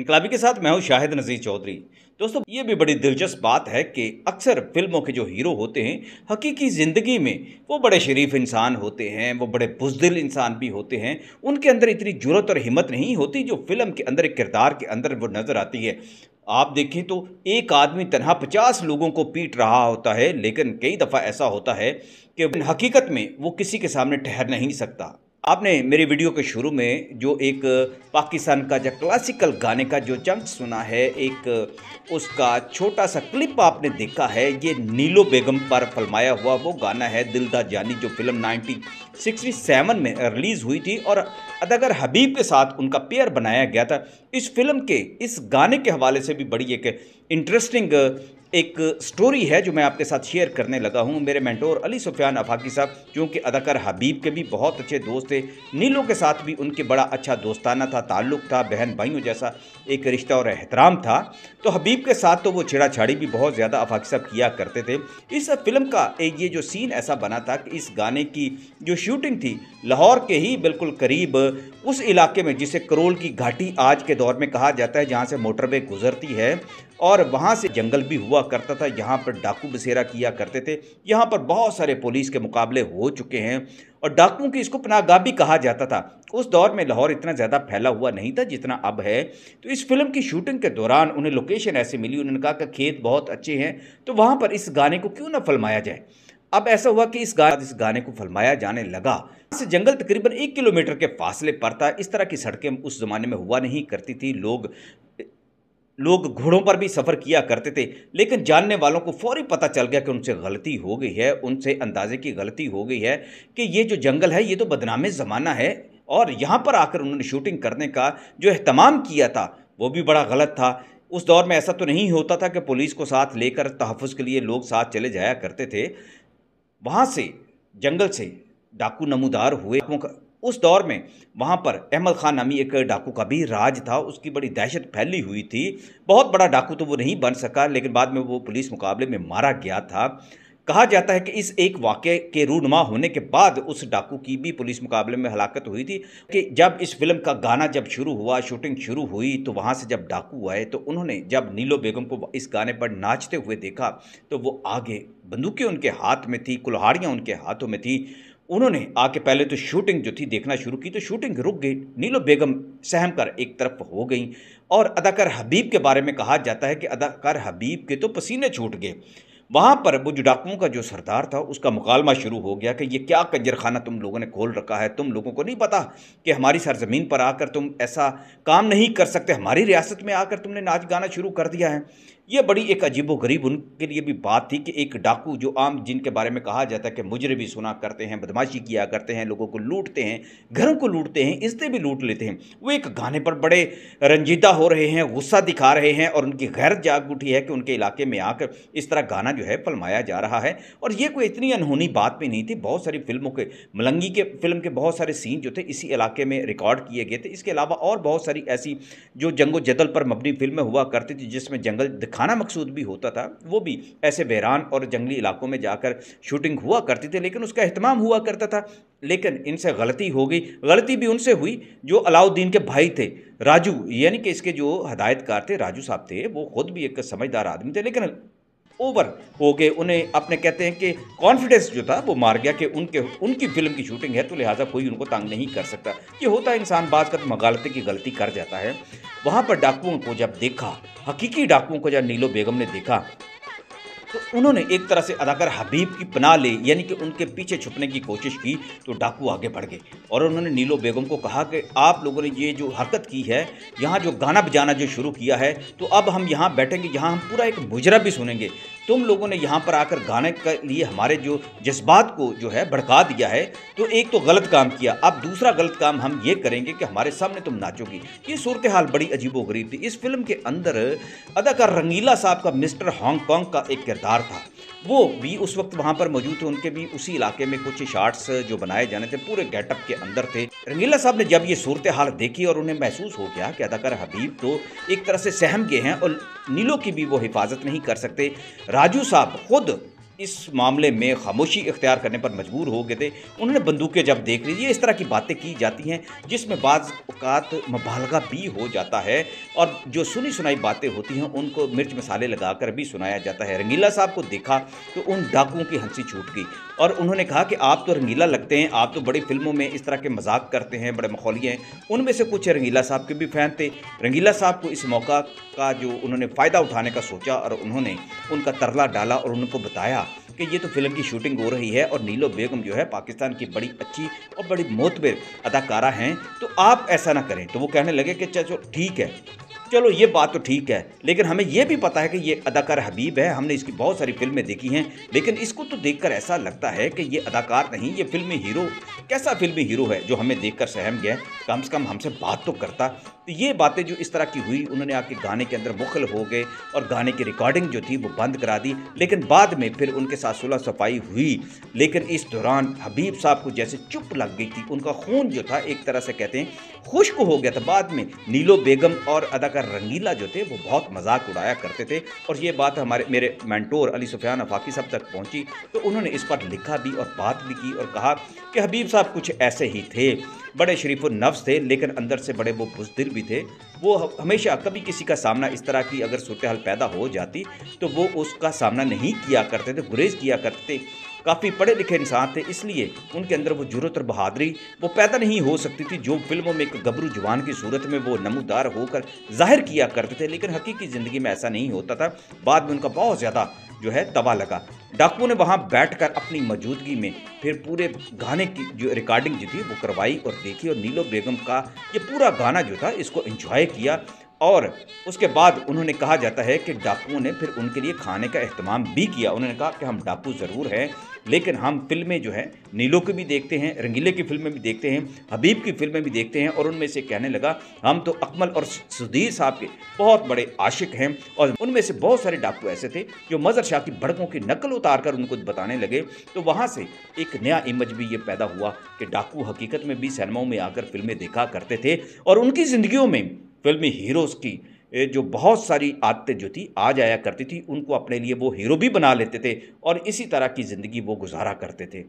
इनकलाबी के साथ मैं हूं शाहिद नज़ीर चौधरी। दोस्तों, ये भी बड़ी दिलचस्प बात है कि अक्सर फिल्मों के जो हीरो होते हैं हकीकी ज़िंदगी में वो बड़े शरीफ इंसान होते हैं, वो बड़े बुज़दिल इंसान भी होते हैं। उनके अंदर इतनी जुर्रत और हिम्मत नहीं होती जो फिल्म के अंदर एक किरदार के अंदर वो नज़र आती है। आप देखें तो एक आदमी तनहा 50 लोगों को पीट रहा होता है, लेकिन कई दफ़ा ऐसा होता है कि हकीकत में वो किसी के सामने ठहर नहीं सकता। आपने मेरे वीडियो के शुरू में जो एक पाकिस्तान का जो क्लासिकल गाने का जो चंक सुना है, एक उसका छोटा सा क्लिप आपने देखा है। ये नीलो बेगम पर फिल्माया हुआ वो गाना है दिल दा जानी, जो फिल्म 1967 में रिलीज़ हुई थी और अदाकार हबीब के साथ उनका पेयर बनाया गया था। इस फिल्म के इस गाने के हवाले से भी बड़ी एक इंटरेस्टिंग एक स्टोरी है जो मैं आपके साथ शेयर करने लगा हूं। मेरे मेंटोर अली सुफियान अफाकी साहब, जो कि अदाकार हबीब के भी बहुत अच्छे दोस्त थे, नीलो के साथ भी उनके बड़ा अच्छा दोस्ताना था, ताल्लुक़ था, बहन भाइयों जैसा एक रिश्ता और एहतराम था। तो हबीब के साथ तो वो छेड़ाछाड़ी भी बहुत ज़्यादा अफाकी साहब किया करते थे। इस फिल्म का एक ये जो सीन ऐसा बना था कि इस गाने की जो शूटिंग थी लाहौर के ही बिल्कुल करीब उस इलाके में जिसे करोल की घाटी आज के दौर में कहा जाता है, जहाँ से मोटरवे गुजरती है और वहाँ से जंगल भी हुआ करता था। यहाँ पर डाकू बसेरा किया करते थे। यहाँ पर बहुत सारे पुलिस के मुकाबले हो चुके हैं और डाकुओं की इसको पनाहगाह भी कहा जाता था। उस दौर में लाहौर इतना ज़्यादा फैला हुआ नहीं था जितना अब है। तो इस फिल्म की शूटिंग के दौरान उन्हें लोकेशन ऐसे मिली, उन्होंने कहा कि खेत बहुत अच्छे हैं तो वहाँ पर इस गाने को क्यों ना फिल्माया जाए। अब ऐसा हुआ कि इस गाने को फिल्माया जाने लगा। इस जंगल तकरीबन 1 किलोमीटर के फासले पर था। इस तरह की सड़कें उस ज़माने में हुआ नहीं करती थी। लोग घोड़ों पर भी सफ़र किया करते थे, लेकिन जानने वालों को फौरी पता चल गया कि उनसे गलती हो गई है, उनसे अंदाजे की गलती हो गई है कि ये जो जंगल है ये तो बदनामे ज़माना है और यहाँ पर आकर उन्होंने शूटिंग करने का जो एहतमाम किया था वो भी बड़ा गलत था। उस दौर में ऐसा तो नहीं होता था कि पुलिस को साथ लेकर तहफ़्फ़ुज़ के लिए लोग साथ चले जाया करते थे। वहाँ से जंगल से डाकू नमूदार हुए। उस दौर में वहाँ पर अहमद खान नामी एक डाकू का भी राज था, उसकी बड़ी दहशत फैली हुई थी। बहुत बड़ा डाकू तो वो नहीं बन सका, लेकिन बाद में वो पुलिस मुकाबले में मारा गया था। कहा जाता है कि इस एक वाक़े के रूनुमा होने के बाद उस डाकू की भी पुलिस मुकाबले में हलाकत हुई थी कि जब इस फिल्म का गाना जब शुरू हुआ, शूटिंग शुरू हुई, तो वहाँ से जब डाकू आए तो उन्होंने जब नीलो बेगम को इस गाने पर नाचते हुए देखा तो वो आगे बंदूकें उनके हाथ में थी, कुल्हाड़ियाँ उनके हाथों में थी। उन्होंने आके पहले तो शूटिंग जो थी देखना शुरू की तो शूटिंग रुक गई। नीलो बेगम सहम कर एक तरफ हो गई और अदाकार हबीब के बारे में कहा जाता है कि अदाकार हबीब के तो पसीने छूट गए। वहाँ पर वो जो डाकुओं का जो सरदार था उसका मुकालमा शुरू हो गया कि ये क्या कंजरखाना तुम लोगों ने खोल रखा है, तुम लोगों को नहीं पता कि हमारी सरजमीन पर आकर तुम ऐसा काम नहीं कर सकते, हमारी रियासत में आकर तुमने नाच गाना शुरू कर दिया है। ये बड़ी एक अजीबोगरीब उनके लिए भी बात थी कि एक डाकू जो आम जिनके बारे में कहा जाता है कि मुजरिम भी सुना करते हैं, बदमाशी किया करते हैं, लोगों को लूटते हैं, घरों को लूटते हैं, इज्जतें भी लूट लेते हैं, वो एक गाने पर बड़े रंजीदा हो रहे हैं, गुस्सा दिखा रहे हैं और उनकी गैरत जाग उठी है कि उनके इलाके में आकर इस तरह गाना जो है फिल्माया जा रहा है। और ये कोई इतनी अनहोनी बात भी नहीं थी। बहुत सारी फिल्मों के मलंगी के फिल्म के बहुत सारे सीन जो थे इसी इलाके में रिकॉर्ड किए गए थे। इसके अलावा और बहुत सारी ऐसी जो जंगो जदल पर मबनी फिल्में हुआ करती थी जिसमें जंगल दिखाना मकसूद भी होता था, वो भी ऐसे वीरान और जंगली इलाकों में जाकर शूटिंग हुआ करती थी, लेकिन उसका एहतमाम हुआ करता था। लेकिन इनसे गलती हो गई। गलती भी उनसे हुई जो अलाउद्दीन के भाई थे, राजू, यानी कि इसके जो हदायतकार थे राजू साहब थे, वो खुद भी एक समझदार आदमी थे, लेकिन ओवर हो गए। उन्हें अपने कहते हैं कि कॉन्फिडेंस जो था वो मार गया कि उनकी फिल्म की शूटिंग है तो लिहाजा कोई उनको तंग नहीं कर सकता। ये होता है, इंसान बात का मगालते की गलती कर जाता है। वहाँ पर डाकुओं को जब देखा, हकीकी डाकुओं को जब नीलो बेगम ने देखा तो उन्होंने एक तरह से अदाकार हबीब की पनाह ली, यानी कि उनके पीछे छुपने की कोशिश की। तो डाकू आगे बढ़ गए और उन्होंने नीलो बेगम को कहा कि आप लोगों ने ये जो हरकत की है, यहाँ जो गाना बजाना जो शुरू किया है, तो अब हम यहाँ बैठेंगे, यहाँ हम पूरा एक मुजरा भी सुनेंगे। तुम लोगों ने यहाँ पर आकर गाने के लिए हमारे जो जज्बात को जो है भड़का दिया है, तो एक तो गलत काम किया, अब दूसरा गलत काम हम ये करेंगे कि हमारे सामने तुम नाचोगी। ये सूरत हाल बड़ी अजीबोगरीब थी। इस फिल्म के अंदर अदाकार रंगीला साहब का मिस्टर हांगकांग का एक किरदार था, वो भी उस वक्त वहाँ पर मौजूद थे। उनके भी उसी इलाके में कुछ शॉट्स जो बनाए जाने थे पूरे गेटअप के अंदर थे। रंगीला साहब ने जब ये सूरत हाल देखी और उन्हें महसूस हो गया कि अदाकार हबीब तो एक तरह से सहम गए हैं और नीलो की भी वो हिफाजत नहीं कर सकते। राजू साहब खुद इस मामले में खामोशी इख्तियार करने पर मजबूर हो गए थे। उन्होंने बंदूकें जब देख ली, ये इस तरह की बातें की जाती हैं जिसमें बाज़ औक़ात मुबालगा भी हो जाता है और जो सुनी सुनाई बातें होती हैं उनको मिर्च मसाले लगाकर भी सुनाया जाता है। रंगीला साहब को देखा तो उन डाकुओं की हंसी छूट गई और उन्होंने कहा कि आप तो रंगीला लगते हैं, आप तो बड़ी फ़िल्मों में इस तरह के मज़ाक करते हैं, बड़े मखौलिए हैं। उनमें से कुछ रंगीला साहब के भी फ़ैन थे। रंगीला साहब को इस मौका का जो उन्होंने फ़ायदा उठाने का सोचा और उन्होंने उनका तरला डाला और उनको बताया कि ये तो फ़िल्म की शूटिंग हो रही है और नीलो बेगम जो है पाकिस्तान की बड़ी अच्छी और बड़ी मोतबर अदाकारा हैं, तो आप ऐसा ना करें। तो वो कहने लगे कि चलो ठीक है, चलो ये बात तो ठीक है, लेकिन हमें ये भी पता है कि ये अदाकार हबीब है, हमने इसकी बहुत सारी फ़िल्में देखी हैं, लेकिन इसको तो देखकर ऐसा लगता है कि ये अदाकार नहीं, ये फ़िल्मी हीरो। कैसा फ़िल्मी हीरो है जो हमें देखकर सहम गया, कम से कम हमसे बात तो करता। तो ये बातें जो इस तरह की हुई, उन्होंने आके गाने के अंदर मुखल हो गए और गाने की रिकॉर्डिंग जो थी वो बंद करा दी, लेकिन बाद में फिर उनके साथ सुलह सफाई हुई। लेकिन इस दौरान हबीब साहब को जैसे चुप लग गई थी, उनका खून जो था एक तरह से कहते हैं खुश्क हो गया था। बाद में नीलो बेगम और अदाकार रंगीला जो थे वो बहुत मजाक उड़ाया करते थे और ये बात मेरे मेंटोर अली सुफियान आफाकी साहब तक पहुंची, तो उन्होंने इस पर लिखा भी और बात भी की और कहा कि हबीब साहब कुछ ऐसे ही थे, बड़े शरीफुल नफ्स थे, लेकिन अंदर से बड़े वो बुज़दिल भी थे। वो हमेशा कभी किसी का सामना इस तरह की अगर सूरत हाल पैदा हो जाती तो वो उसका सामना नहीं किया करते थे, गुरेज़ किया करते थे। काफ़ी पढ़े लिखे इंसान थे, इसलिए उनके अंदर वो जुर्रत और बहादुरी वो पैदा नहीं हो सकती थी जो फिल्मों में एक गबरू जवान की सूरत में वो नमूदार होकर ज़ाहिर किया करते थे, लेकिन हकीकी ज़िंदगी में ऐसा नहीं होता था। बाद में उनका बहुत ज़्यादा जो है तवा लगा। डाकुओं ने वहाँ बैठकर अपनी मौजूदगी में फिर पूरे गाने की जो रिकॉर्डिंग जो थी वो करवाई और देखी और नीलो बेगम का ये पूरा गाना जो था इसको एंजॉय किया और उसके बाद उन्होंने कहा जाता है कि डाकुओं ने फिर उनके लिए खाने का एहतमाम भी किया। उन्होंने कहा कि हम डाकू ज़रूर हैं, लेकिन हम फिल्में जो हैं नीलो की भी देखते हैं, रंगीले की फिल्में भी देखते हैं, हबीब की फिल्में भी देखते हैं और उनमें से कहने लगा हम तो अकमल और सुधीर साहब के बहुत बड़े आशिक हैं और उनमें से बहुत सारे डाकू ऐसे थे जो मज़र शाह की भड़कों की नकल उतार कर उनको बताने लगे। तो वहाँ से एक नया इमेज भी ये पैदा हुआ कि डाकू हकीकत में भी सिनेमाओं में आकर फिल्में देखा करते थे और उनकी ज़िंदगियों में फिल्मी हीरोज़ की जो बहुत सारी आदतें जो थी आ जाया करती थी, उनको अपने लिए वो हीरो भी बना लेते थे और इसी तरह की ज़िंदगी वो गुजारा करते थे।